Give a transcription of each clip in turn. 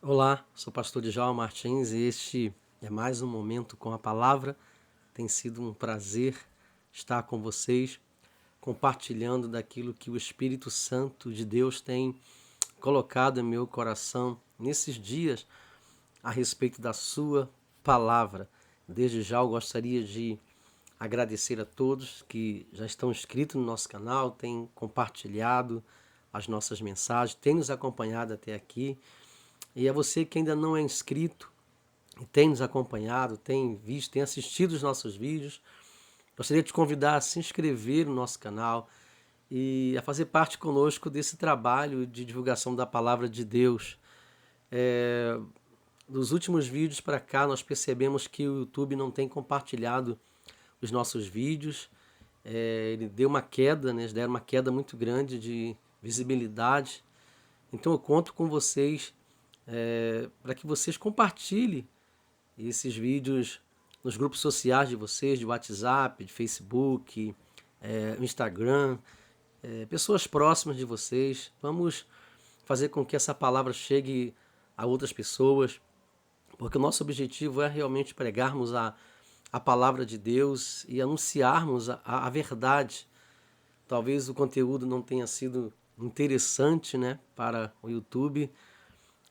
Olá, sou o pastor Djalma Martins e este é mais um momento com a palavra. Tem sido um prazer estar com vocês, compartilhando daquilo que o Espírito Santo de Deus tem colocado em meu coração nesses dias a respeito da sua palavra. Desde já eu gostaria de agradecer a todos que já estão inscritos no nosso canal, têm compartilhado as nossas mensagens, têm nos acompanhado até aqui. E a você que ainda não é inscrito e tem nos acompanhado, tem visto, tem assistido os nossos vídeos, gostaria de te convidar a se inscrever no nosso canal e a fazer parte conosco desse trabalho de divulgação da palavra de Deus. Dos últimos vídeos para cá, nós percebemos que o YouTube não tem compartilhado os nossos vídeos. Ele deu uma queda, né? Eles deram uma queda muito grande de visibilidade. Então eu conto com vocês para que vocês compartilhem esses vídeos nos grupos sociais de vocês, de WhatsApp, de Facebook, Instagram, pessoas próximas de vocês. Vamos fazer com que essa palavra chegue a outras pessoas, porque o nosso objetivo é realmente pregarmos a palavra de Deus e anunciarmos a verdade. Talvez o conteúdo não tenha sido interessante, né, para o YouTube,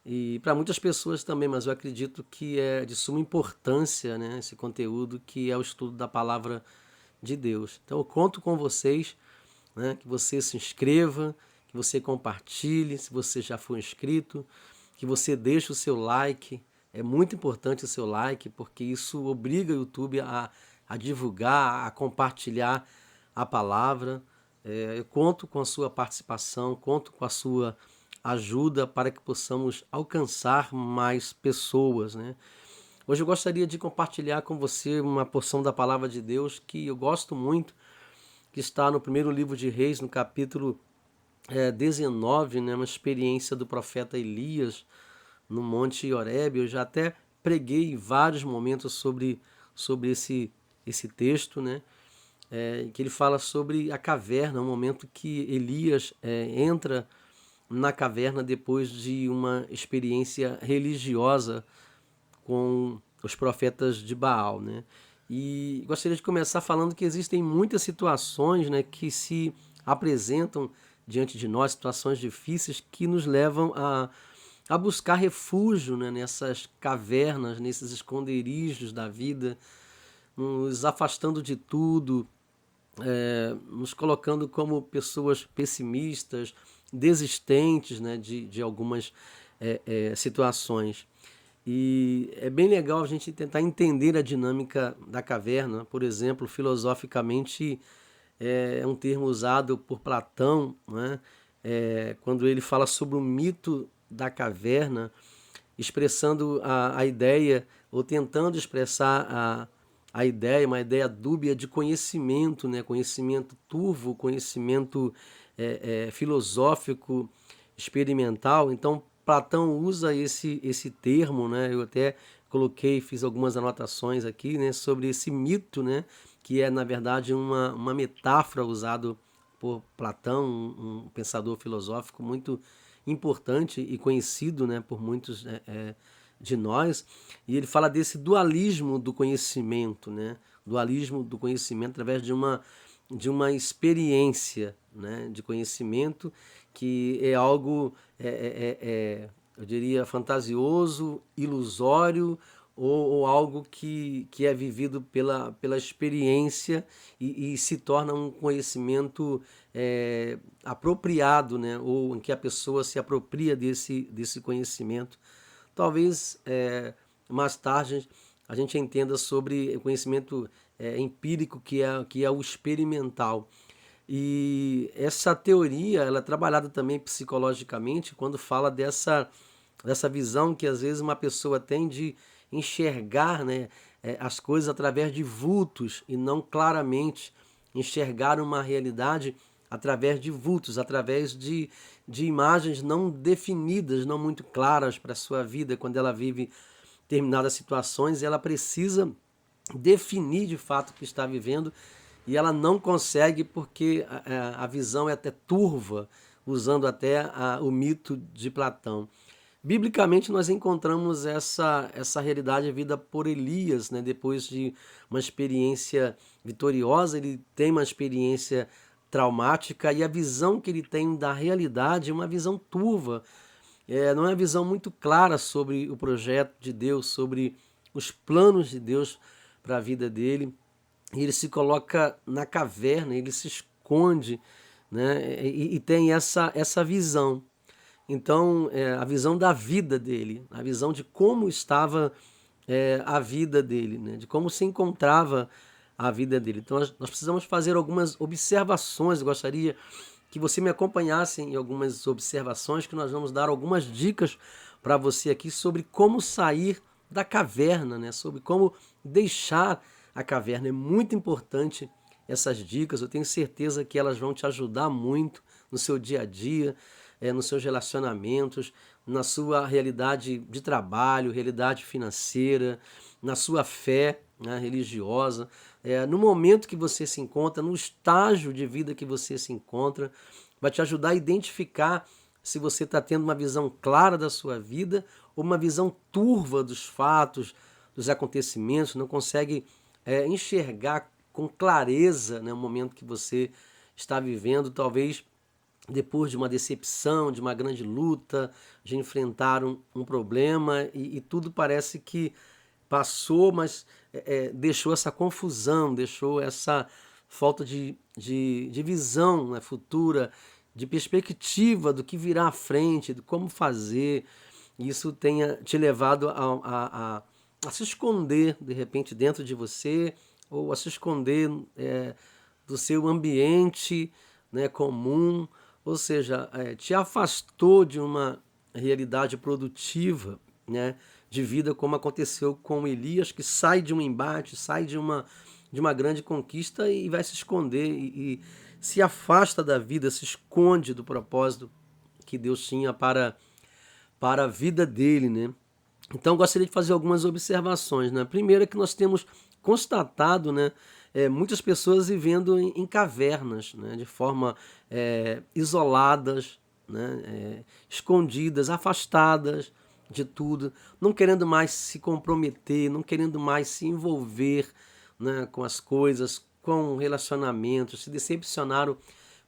e para muitas pessoas também, mas eu acredito que é de suma importância, né, esse conteúdo que é o estudo da palavra de Deus. Então eu conto com vocês, né, que você se inscreva, que você compartilhe, se você já for inscrito, que você deixe o seu like. É muito importante o seu like, porque isso obriga o YouTube a divulgar, a compartilhar a palavra. Eu conto com a sua participação, conto com a sua ajuda para que possamos alcançar mais pessoas, né? Hoje eu gostaria de compartilhar com você uma porção da palavra de Deus que eu gosto muito, que está no primeiro livro de Reis, no capítulo 19, né? Uma experiência do profeta Elias no Monte Horebe. Eu já até preguei em vários momentos sobre esse texto, né? Que ele fala sobre a caverna, um momento que Elias entra na caverna depois de uma experiência religiosa com os profetas de Baal, né? E gostaria de começar falando que existem muitas situações, né, que se apresentam diante de nós, situações difíceis que nos levam a buscar refúgio, né, nessas cavernas, nesses esconderijos da vida, nos afastando de tudo, nos colocando como pessoas pessimistas, desistentes, né, de algumas situações. E é bem legal a gente tentar entender a dinâmica da caverna. Por exemplo, filosoficamente, é um termo usado por Platão, né? Quando ele fala sobre o mito da caverna, expressando a ideia, ou tentando expressar a ideia, uma ideia dúbia de conhecimento, né? Conhecimento turvo, conhecimento filosófico, experimental. Então, Platão usa esse termo, né? Eu até coloquei, fiz algumas anotações aqui, né, sobre esse mito, né, que é, na verdade, uma metáfora usada por Platão, um pensador filosófico muito importante e conhecido, né, por muitos de nós. E ele fala desse dualismo do conhecimento, né, dualismo do conhecimento através de uma experiência, né, de conhecimento, que é algo, eu diria, fantasioso, ilusório, ou algo que é vivido pela experiência e se torna um conhecimento apropriado, né, ou em que a pessoa se apropria desse conhecimento. Talvez mais tarde a gente entenda sobre o conhecimento empírico, que é o experimental. E essa teoria ela é trabalhada também psicologicamente quando fala dessa visão que às vezes uma pessoa tem de enxergar, né, as coisas através de vultos e não claramente enxergar uma realidade através de vultos, através de imagens não definidas, não muito claras para a sua vida. Quando ela vive determinadas situações, ela precisa definir de fato o que está vivendo e ela não consegue porque a visão é até turva, usando até o mito de Platão. Biblicamente, nós encontramos essa realidade vivida por Elias, né? Depois de uma experiência vitoriosa, ele tem uma experiência traumática e a visão que ele tem da realidade é uma visão turva. Não é uma visão muito clara sobre o projeto de Deus, sobre os planos de Deus para a vida dele. E ele se coloca na caverna, ele se esconde, né? E tem essa visão. Então, a visão da vida dele, a visão de como estava a vida dele, né? De como se encontrava a vida dele. Então, nós precisamos fazer algumas observações. Eu gostaria que você me acompanhasse em algumas observações, que nós vamos dar algumas dicas para você aqui sobre como sair da caverna, né? Sobre como deixar a caverna. É muito importante essas dicas, eu tenho certeza que elas vão te ajudar muito no seu dia a dia, nos seus relacionamentos, na sua realidade de trabalho, realidade financeira, na sua fé, né, religiosa, no momento que você se encontra, no estágio de vida que você se encontra, vai te ajudar a identificar se você está tendo uma visão clara da sua vida ou uma visão turva dos fatos, dos acontecimentos, não consegue enxergar com clareza, né, o momento que você está vivendo, talvez depois de uma decepção, de uma grande luta, de enfrentar um problema e tudo parece que passou, mas deixou essa confusão, deixou essa falta de visão, né, futura, de perspectiva do que virá à frente, de como fazer. Isso tenha te levado a se esconder, de repente, dentro de você, ou a se esconder do seu ambiente, né, comum, ou seja, te afastou de uma realidade produtiva, né, de vida, como aconteceu com Elias, que sai de um embate, sai de uma grande conquista e vai se esconder e se afasta da vida, se esconde do propósito que Deus tinha para a vida dele, né? Então, gostaria de fazer algumas observações, né? Primeiro é que nós temos constatado, né, muitas pessoas vivendo em cavernas, né, de forma isoladas, né, escondidas, afastadas de tudo, não querendo mais se comprometer, não querendo mais se envolver, né, com as coisas, com relacionamentos, se decepcionaram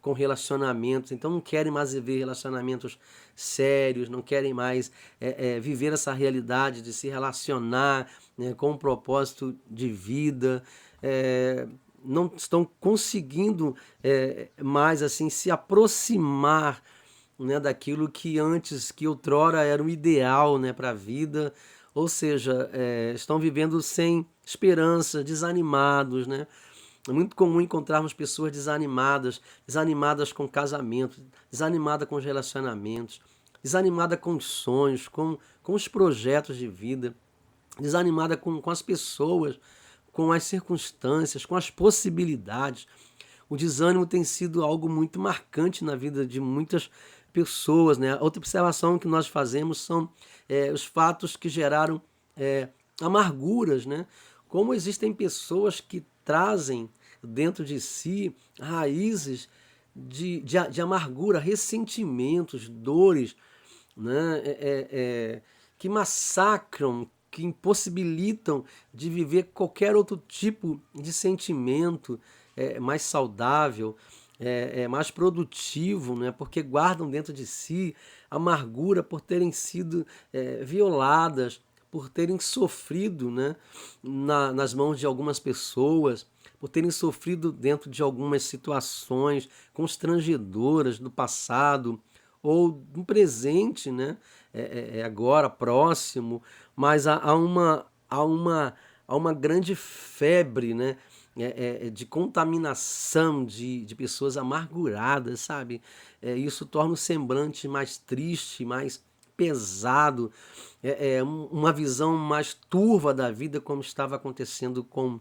com relacionamentos, então não querem mais viver relacionamentos sérios, não querem mais viver essa realidade de se relacionar, né, com um propósito de vida, não estão conseguindo mais assim se aproximar, né, daquilo que antes, que outrora era o ideal, né, para a vida, ou seja, estão vivendo sem esperança, desanimados, né? É muito comum encontrarmos pessoas desanimadas, desanimadas com casamento, desanimada com os relacionamentos, desanimada com os sonhos, com os projetos de vida, desanimada com as pessoas, com as circunstâncias, com as possibilidades. O desânimo tem sido algo muito marcante na vida de muitas pessoas, né? Outra observação que nós fazemos são os fatos que geraram amarguras, né? Como existem pessoas que trazem dentro de si raízes de amargura, ressentimentos, dores, né? Que massacram, que impossibilitam de viver qualquer outro tipo de sentimento mais saudável, mais produtivo, né? Porque guardam dentro de si amargura por terem sido violadas, por terem sofrido, né, nas mãos de algumas pessoas, por terem sofrido dentro de algumas situações constrangedoras do passado ou no presente, né, agora próximo, mas há uma grande febre, né, de contaminação de pessoas amarguradas, sabe? Isso torna o semblante mais triste, mais pesado, uma visão mais turva da vida, como estava acontecendo com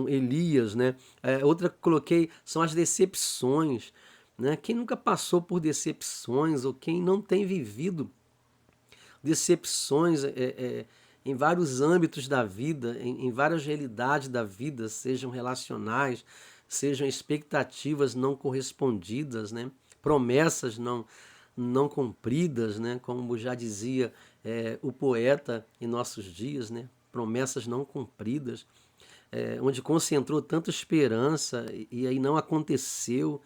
Elias, né? Outra que coloquei são as decepções, né? Quem nunca passou por decepções ou quem não tem vivido decepções em vários âmbitos da vida, em várias realidades da vida, sejam relacionais, sejam expectativas não correspondidas, né? Promessas não cumpridas, né? Como já dizia o poeta em nossos dias, né? Promessas não cumpridas, onde concentrou tanta esperança e aí não aconteceu,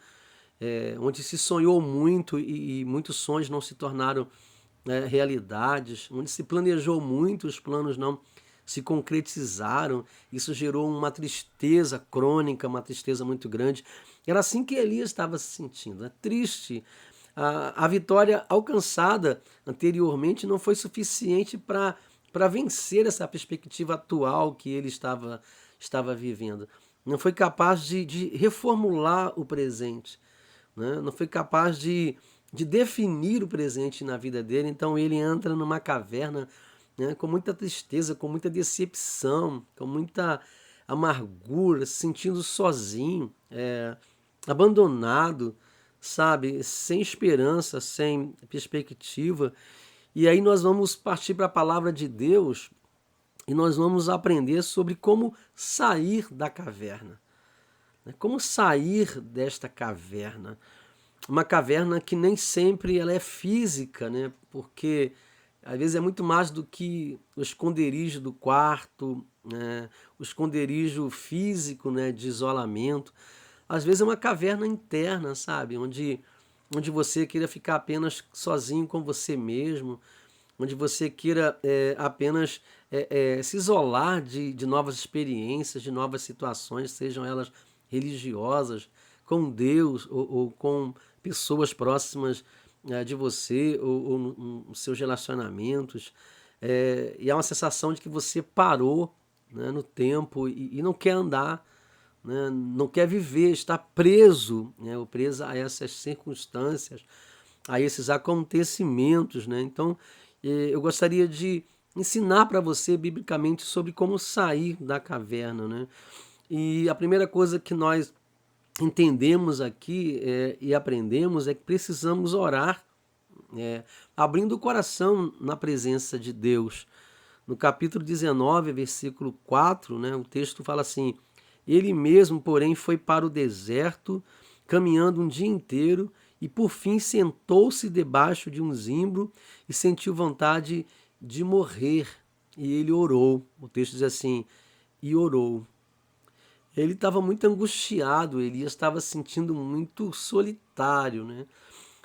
onde se sonhou muito e muitos sonhos não se tornaram realidades, onde se planejou muito, os planos não se concretizaram. Isso gerou uma tristeza crônica, uma tristeza muito grande. Era assim que Elias estava se sentindo, né? Triste. A vitória alcançada anteriormente não foi suficiente para vencer essa perspectiva atual que ele estava vivendo. Não foi capaz de reformular o presente, né? Não foi capaz de definir o presente na vida dele. Então ele entra numa caverna, né, com muita tristeza, com muita decepção, com muita amargura, se sentindo sozinho, abandonado, sabe, sem esperança, sem perspectiva. E aí nós vamos partir para a palavra de Deus e nós vamos aprender sobre como sair da caverna, né? Como sair desta caverna. Uma caverna que nem sempre ela é física, né? Porque às vezes é muito mais do que o esconderijo do quarto, né? O esconderijo físico, né? De isolamento. Às vezes é uma caverna interna, sabe? Onde você queira ficar apenas sozinho com você mesmo, onde você queira apenas se isolar de novas experiências, de novas situações, sejam elas religiosas, com Deus ou com pessoas próximas de você ou nos seus relacionamentos. E há uma sensação de que você parou, né, no tempo e não quer andar, né, não quer viver, está preso, né, ou presa a essas circunstâncias, a esses acontecimentos, né? Então, eu gostaria de ensinar para você biblicamente sobre como sair da caverna, né? E a primeira coisa que nós entendemos aqui e aprendemos é que precisamos orar, abrindo o coração na presença de Deus. No capítulo 19, versículo 4, né, o texto fala assim: ele mesmo, porém, foi para o deserto, caminhando um dia inteiro, e por fim sentou-se debaixo de um zimbro e sentiu vontade de morrer. E ele orou. O texto diz assim: e orou. Ele estava muito angustiado, ele estava se sentindo muito solitário, né?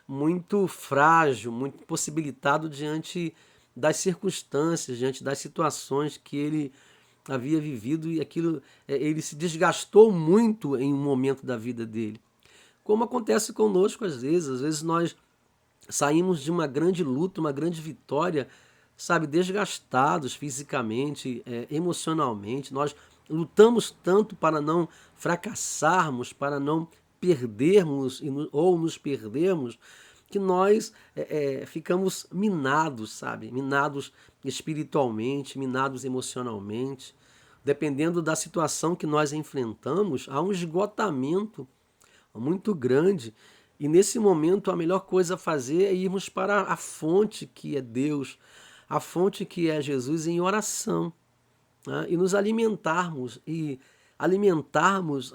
Muito frágil, muito possibilitado diante das circunstâncias, diante das situações que ele havia vivido e aquilo, ele se desgastou muito em um momento da vida dele. Como acontece conosco às vezes nós saímos de uma grande luta, uma grande vitória, sabe, desgastados fisicamente, emocionalmente. Nós lutamos tanto para não fracassarmos, para não perdermos ou nos perdermos, que nós ficamos minados, sabe? Minados espiritualmente, minados emocionalmente. Dependendo da situação que nós enfrentamos, há um esgotamento muito grande. E nesse momento a melhor coisa a fazer é irmos para a fonte que é Deus, a fonte que é Jesus em oração, né? E nos alimentarmos e alimentarmos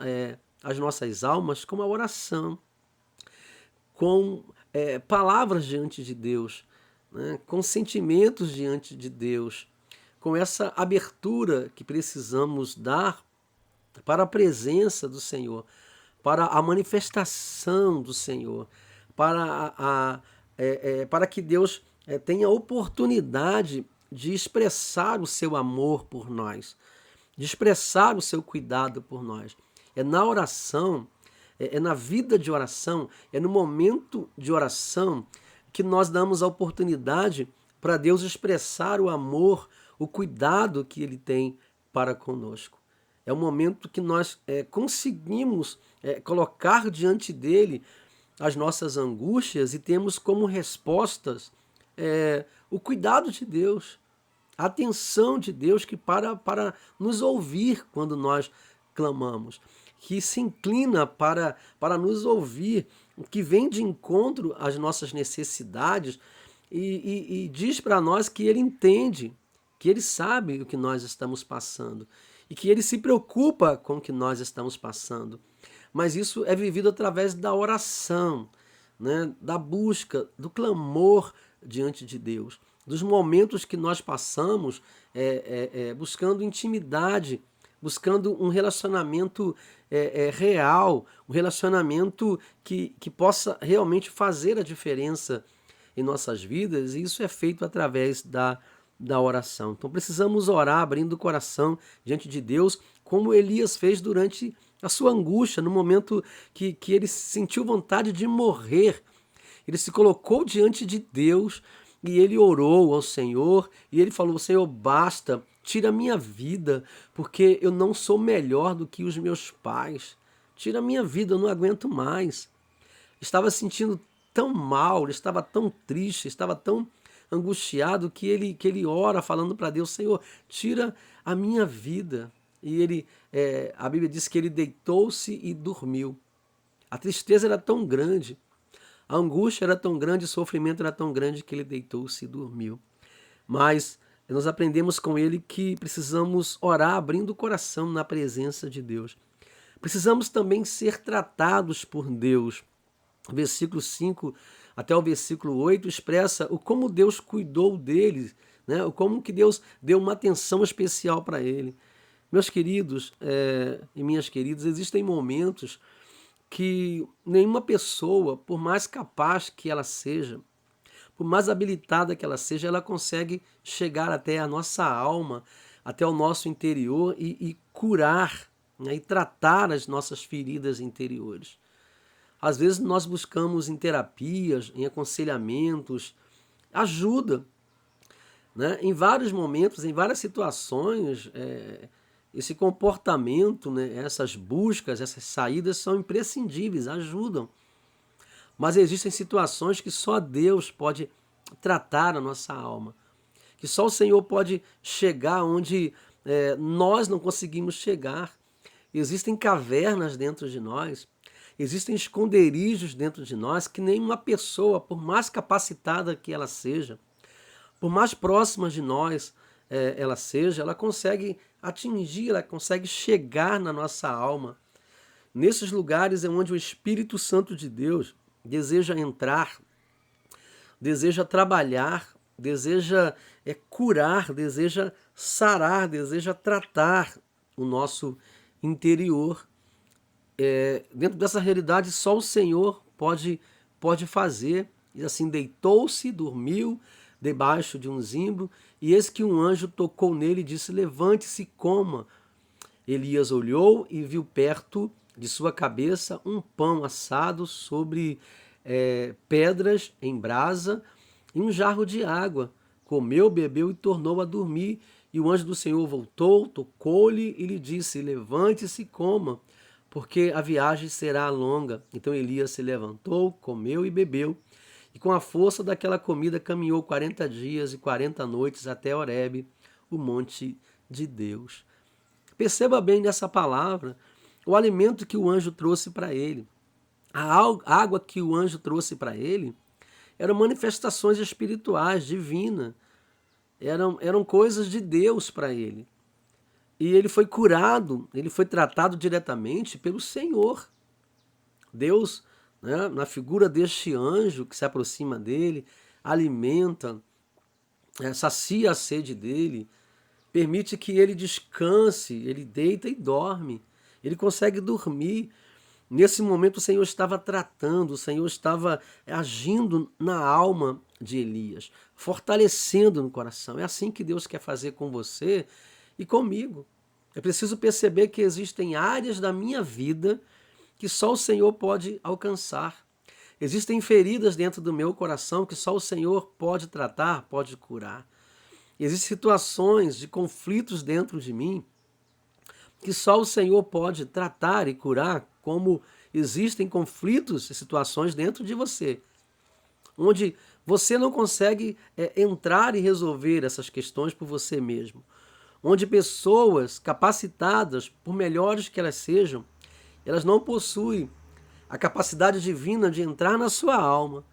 as nossas almas com a oração, com palavras diante de Deus, né? Com sentimentos diante de Deus, com essa abertura que precisamos dar para a presença do Senhor, para a manifestação do Senhor, para que Deus tenha oportunidade de expressar o seu amor por nós, de expressar o seu cuidado por nós. É na oração, é na vida de oração, é no momento de oração que nós damos a oportunidade para Deus expressar o amor, o cuidado que Ele tem para conosco. É o momento que nós conseguimos colocar diante dele as nossas angústias e temos como respostas o cuidado de Deus, a atenção de Deus que para nos ouvir quando nós clamamos, que se inclina para nos ouvir, que vem de encontro às nossas necessidades e diz para nós que Ele entende, que Ele sabe o que nós estamos passando e que Ele se preocupa com o que nós estamos passando. Mas isso é vivido através da oração, né, da busca, do clamor diante de Deus, dos momentos que nós passamos buscando intimidade, buscando um relacionamento real, um relacionamento que possa realmente fazer a diferença em nossas vidas, e isso é feito através da oração. Então precisamos orar abrindo o coração diante de Deus, como Elias fez durante a sua angústia, no momento que ele sentiu vontade de morrer. Ele se colocou diante de Deus e ele orou ao Senhor e ele falou: Senhor, basta, tira a minha vida, porque eu não sou melhor do que os meus pais. Tira a minha vida, eu não aguento mais. Estava sentindo tão mal, ele estava tão triste, estava tão angustiado que ele ora falando para Deus: Senhor, tira a minha vida. E a Bíblia diz que ele deitou-se e dormiu. A tristeza era tão grande, a angústia era tão grande, o sofrimento era tão grande que ele deitou-se e dormiu. Mas nós aprendemos com ele que precisamos orar abrindo o coração na presença de Deus. Precisamos também ser tratados por Deus. O versículo 5 até o versículo 8 expressa o como Deus cuidou dele, né? O como que Deus deu uma atenção especial para ele. Meus queridos e minhas queridas, existem momentos que nenhuma pessoa, por mais capaz que ela seja, por mais habilitada que ela seja, ela consegue chegar até a nossa alma, até o nosso interior e curar, né, e tratar as nossas feridas interiores. Às vezes nós buscamos em terapias, em aconselhamentos, ajuda, né? Em vários momentos, em várias situações, esse comportamento, né, essas buscas, essas saídas são imprescindíveis, ajudam. Mas existem situações que só Deus pode tratar a nossa alma, que só o Senhor pode chegar onde nós não conseguimos chegar. Existem cavernas dentro de nós, existem esconderijos dentro de nós que nenhuma pessoa, por mais capacitada que ela seja, por mais próxima de nós ela seja, ela consegue atingir, ela consegue chegar na nossa alma. Nesses lugares é onde o Espírito Santo de Deus deseja entrar, deseja trabalhar, deseja curar, deseja sarar, deseja tratar o nosso interior. Dentro dessa realidade, só o Senhor pode fazer. E assim, deitou-se, dormiu debaixo de um zimbro, e eis que um anjo tocou nele e disse: levante-se e coma. Elias olhou e viu perto de sua cabeça um pão assado sobre pedras em brasa e um jarro de água. Comeu, bebeu e tornou a dormir. E o anjo do Senhor voltou, tocou-lhe e lhe disse: levante-se e coma, porque a viagem será longa. Então Elias se levantou, comeu e bebeu. E com a força daquela comida caminhou 40 dias e 40 noites até Horebe, o monte de Deus. Perceba bem nessa palavra o alimento que o anjo trouxe para ele. A água que o anjo trouxe para ele eram manifestações espirituais, divinas. Eram coisas de Deus para ele. E ele foi curado, ele foi tratado diretamente pelo Senhor. Deus, né, na figura deste anjo que se aproxima dele, alimenta, sacia a sede dele, permite que ele descanse, ele deita e dorme, ele consegue dormir. Nesse momento o Senhor estava tratando, o Senhor estava agindo na alma de Elias, fortalecendo no coração. É assim que Deus quer fazer com você e comigo. É preciso perceber que existem áreas da minha vida que só o Senhor pode alcançar. Existem feridas dentro do meu coração que só o Senhor pode tratar, pode curar. Existem situações de conflitos dentro de mim que só o Senhor pode tratar e curar, como existem conflitos e situações dentro de você, onde você não consegue entrar e resolver essas questões por você mesmo, onde pessoas capacitadas, por melhores que elas sejam, elas não possuem a capacidade divina de entrar na sua alma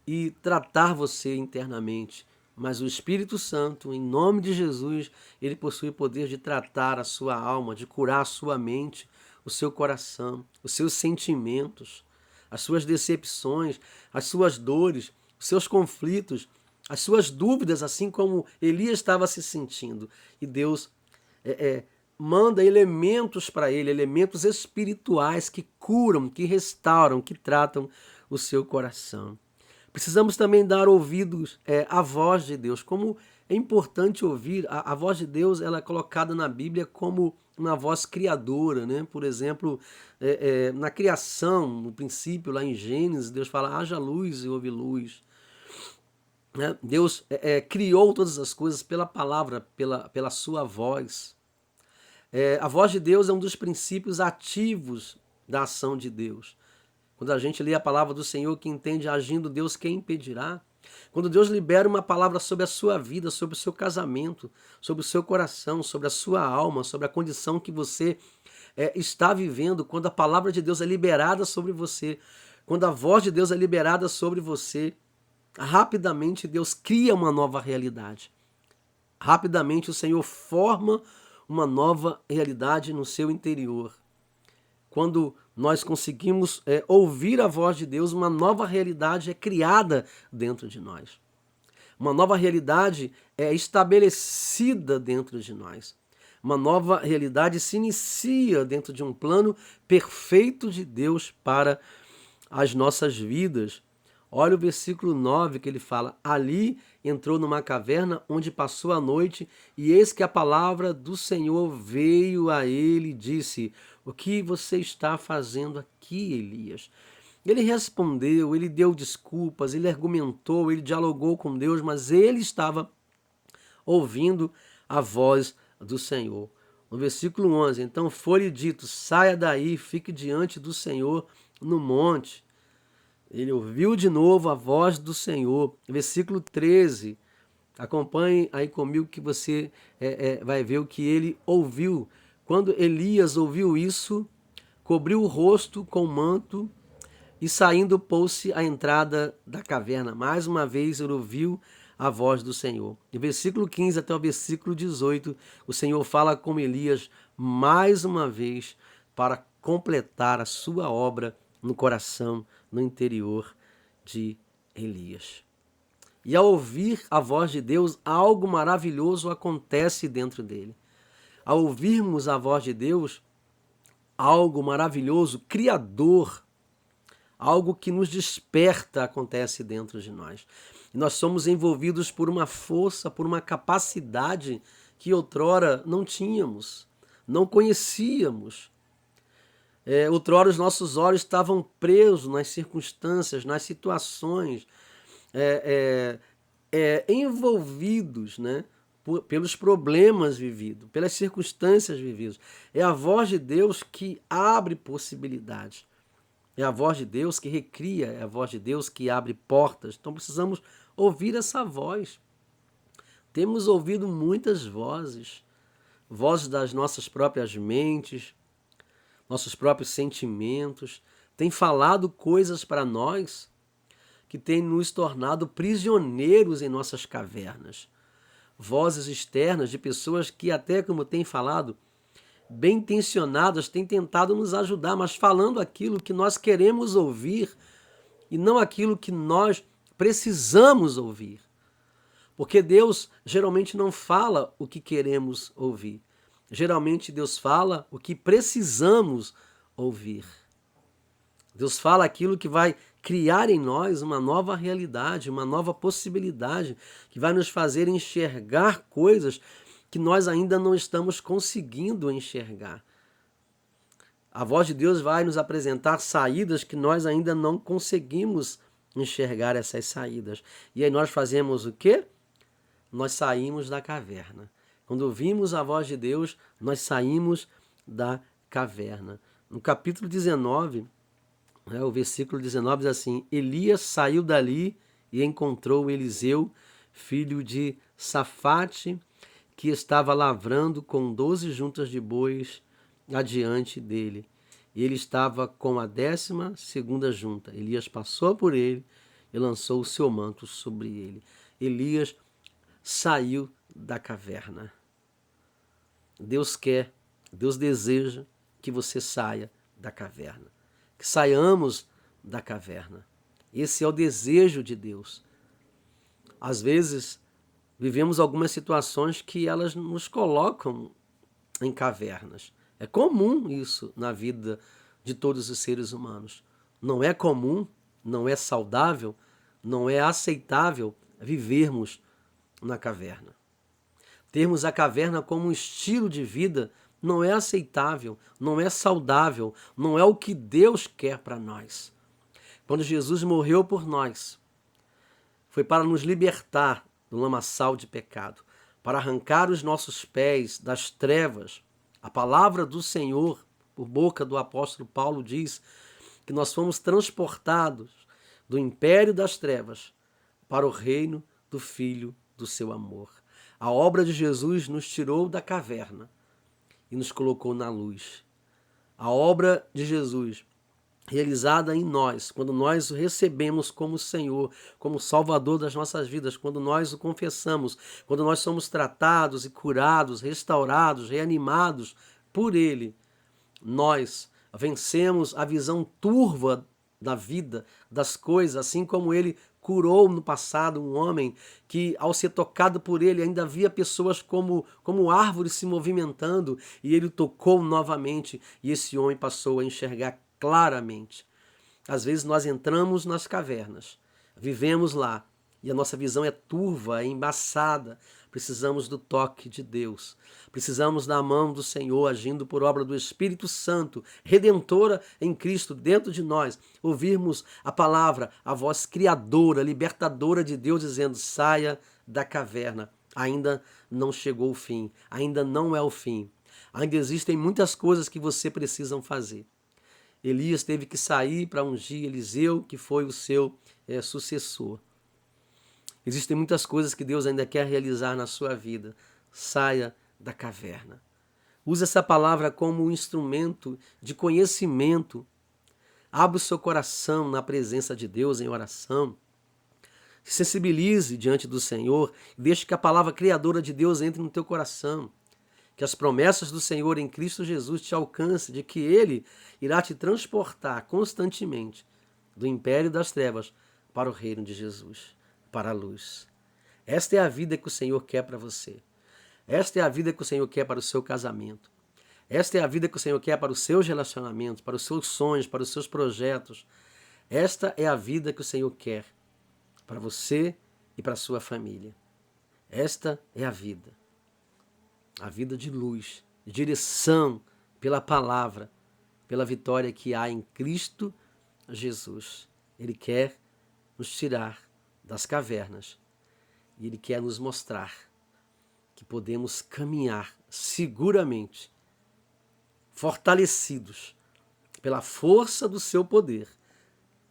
e tratar você internamente. Mas o Espírito Santo, em nome de Jesus, ele possui o poder de tratar a sua alma, de curar a sua mente, o seu coração, os seus sentimentos. as suas decepções, as suas dores, os seus conflitos, as suas dúvidas, assim como Elias estava se sentindo. E Deus manda elementos para ele, elementos espirituais que curam, que restauram, que tratam o seu coração. Precisamos também dar ouvidos à voz de Deus. Como é importante ouvir, a voz de Deus ela é colocada na Bíblia como uma voz criadora, né? Por exemplo, na criação, no princípio, lá em Gênesis, Deus fala, haja luz e houve luz. Né? Deus criou todas as coisas pela palavra, pela sua voz. A voz de Deus é um dos princípios ativos da ação de Deus. Quando a gente lê a palavra do Senhor, que entende agindo Deus, quem impedirá? Quando Deus libera uma palavra sobre a sua vida, sobre o seu casamento, sobre o seu coração, sobre a sua alma, sobre a condição que você está vivendo, quando a palavra de Deus é liberada sobre você, quando a voz de Deus é liberada sobre você, rapidamente Deus cria uma nova realidade. Rapidamente o Senhor forma uma nova realidade no seu interior. Quando nós conseguimos ouvir a voz de Deus, uma nova realidade é criada dentro de nós. Uma nova realidade é estabelecida dentro de nós. Uma nova realidade se inicia dentro de um plano perfeito de Deus para as nossas vidas. Olha o versículo 9 que ele fala, ali entrou numa caverna onde passou a noite e eis que a palavra do Senhor veio a ele e disse, o que você está fazendo aqui, Elias? Ele respondeu, ele deu desculpas, ele argumentou, ele dialogou com Deus, mas ele estava ouvindo a voz do Senhor. No versículo 11, então foi-lhe dito, saia daí, fique diante do Senhor no monte. Ele ouviu de novo a voz do Senhor. Versículo 13. Acompanhe aí comigo que você vai ver o que ele ouviu. Quando Elias ouviu isso, cobriu o rosto com o manto e saindo pôs-se à entrada da caverna. Mais uma vez ele ouviu a voz do Senhor. Do versículo 15 até o versículo 18, o Senhor fala com Elias mais uma vez para completar a sua obra no coração, no interior de Elias. E ao ouvir a voz de Deus, algo maravilhoso acontece dentro dele. Ao ouvirmos a voz de Deus, algo maravilhoso, criador, algo que nos desperta acontece dentro de nós. E nós somos envolvidos por uma força, por uma capacidade que outrora não tínhamos, não conhecíamos. Outrora os nossos olhos estavam presos nas circunstâncias, nas situações, envolvidos, né, pelos problemas vividos, pelas circunstâncias vividas. É a voz de Deus que abre possibilidades. É a voz de Deus que recria, é a voz de Deus que abre portas. Então precisamos ouvir essa voz. Temos ouvido muitas vozes, vozes das nossas próprias mentes, nossos próprios sentimentos, tem falado coisas para nós que tem nos tornado prisioneiros em nossas cavernas. Vozes externas de pessoas que até, como tem falado, bem intencionadas, têm tentado nos ajudar, mas falando aquilo que nós queremos ouvir e não aquilo que nós precisamos ouvir. Porque Deus geralmente não fala o que queremos ouvir. Geralmente Deus fala o que precisamos ouvir. Deus fala aquilo que vai criar em nós uma nova realidade, uma nova possibilidade, que vai nos fazer enxergar coisas que nós ainda não estamos conseguindo enxergar. A voz de Deus vai nos apresentar saídas que nós ainda não conseguimos enxergar essas saídas. E aí nós fazemos o quê? Nós saímos da caverna. Quando ouvimos a voz de Deus, nós saímos da caverna. No capítulo 19, o versículo 19 diz assim, Elias saiu dali e encontrou Eliseu, filho de Safate, que estava lavrando com 12 juntas de bois adiante dele. E ele estava com a 12ª junta. Elias passou por ele e lançou o seu manto sobre ele. Elias saiu da caverna. Deus quer, Deus deseja que você saia da caverna. Que saiamos da caverna. Esse é o desejo de Deus. Às vezes, vivemos algumas situações que elas nos colocam em cavernas. É comum isso na vida de todos os seres humanos. Não é comum, não é saudável, não é aceitável vivermos na caverna. Termos a caverna como um estilo de vida não é aceitável, não é saudável, não é o que Deus quer para nós. Quando Jesus morreu por nós, foi para nos libertar do lamaçal de pecado, para arrancar os nossos pés das trevas. A palavra do Senhor, por boca do apóstolo Paulo, diz que nós fomos transportados do império das trevas para o reino do Filho do seu amor. A obra de Jesus nos tirou da caverna e nos colocou na luz. A obra de Jesus realizada em nós, quando nós o recebemos como Senhor, como Salvador das nossas vidas, quando nós o confessamos, quando nós somos tratados e curados, restaurados, reanimados por Ele, nós vencemos a visão turva da vida, das coisas, assim como Ele curou no passado um homem que, ao ser tocado por Ele, ainda via pessoas como árvores se movimentando, e Ele tocou novamente e esse homem passou a enxergar claramente. Às vezes nós entramos nas cavernas, vivemos lá e a nossa visão é turva, é embaçada. Precisamos do toque de Deus. Precisamos da mão do Senhor agindo por obra do Espírito Santo, redentora em Cristo dentro de nós. Ouvirmos a palavra, a voz criadora, libertadora de Deus dizendo: saia da caverna. Ainda não chegou o fim, ainda não é o fim. Ainda existem muitas coisas que você precisa fazer. Elias teve que sair para ungir Eliseu, que foi o seu sucessor. Existem muitas coisas que Deus ainda quer realizar na sua vida. Saia da caverna. Use essa palavra como um instrumento de conhecimento. Abra o seu coração na presença de Deus em oração. Se sensibilize diante do Senhor e deixe que a palavra criadora de Deus entre no teu coração. Que as promessas do Senhor em Cristo Jesus te alcancem, de que Ele irá te transportar constantemente do império das trevas para o reino de Jesus, para a luz. Esta é a vida que o Senhor quer para você. Esta é a vida que o Senhor quer para o seu casamento. Esta é a vida que o Senhor quer para os seus relacionamentos, para os seus sonhos, para os seus projetos. Esta é a vida que o Senhor quer para você e para a sua família. Esta é a vida de luz, de direção pela palavra, pela vitória que há em Cristo Jesus. Ele quer nos tirar das cavernas e Ele quer nos mostrar que podemos caminhar seguramente, fortalecidos pela força do seu poder,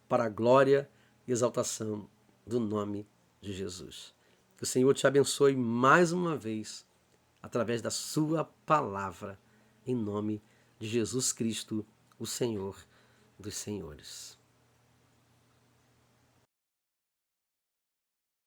para a glória e exaltação do nome de Jesus. Que o Senhor te abençoe mais uma vez, através da sua palavra, em nome de Jesus Cristo, o Senhor dos Senhores.